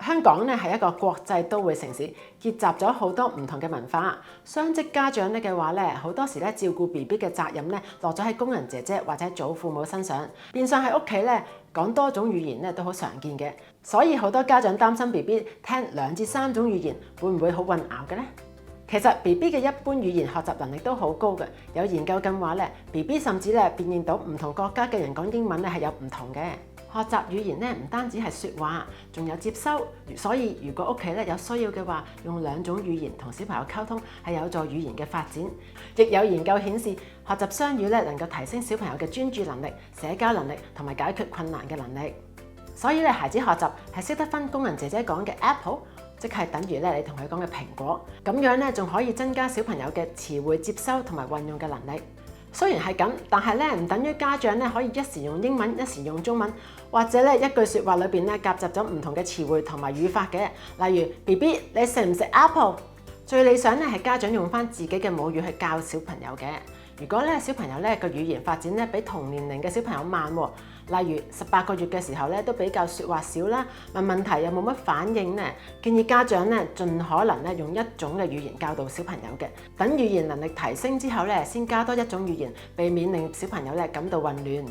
香港咧係一個國際都會城市，結集咗好多唔同嘅文化。雙職家長咧嘅話咧，好多時咧照顧 BB 嘅責任咧落咗喺工人姐姐或者祖父母身上，變相喺屋企咧講多種語言咧都好常見嘅。所以好多家長擔心 BB 聽2至3種語言會唔會好混淆嘅呢？其實 BB 嘅一般語言學習能力都好高嘅，有研究緊話咧 ，BB 甚至咧辨認到唔同國家嘅人講英文咧係有唔同嘅。學習語言咧唔單止係説話，仲有接收。所以如果屋企咧有需要嘅話，用2種語言同小朋友溝通係有助語言嘅發展。亦有研究顯示，學習雙語咧能夠提升小朋友嘅專注能力、社交能力同埋解決困難嘅能力。所以咧孩子學習係識得分工人姐姐講嘅 apple， 即係等於咧你同佢講嘅蘋果。咁樣咧仲可以增加小朋友嘅詞彙接收同埋運用嘅能力。雖然係咁，但係咧唔等於家長咧可以一時用英文，一時用中文，或者咧一句説話裏邊咧夾雜咗唔同嘅詞彙同埋語法嘅。例如 BB， 你食唔食 apple？ 最理想咧係家長用翻自己嘅母語去教小朋友嘅。如果咧小朋友咧個語言發展咧比同年齡嘅小朋友慢，例如18個月嘅時候咧都比較説話少啦，問題又冇乜反應咧，建議家長咧盡可能咧用1種嘅語言教導小朋友嘅，等語言能力提升之後咧先加多1種語言，避免令小朋友咧感到混亂。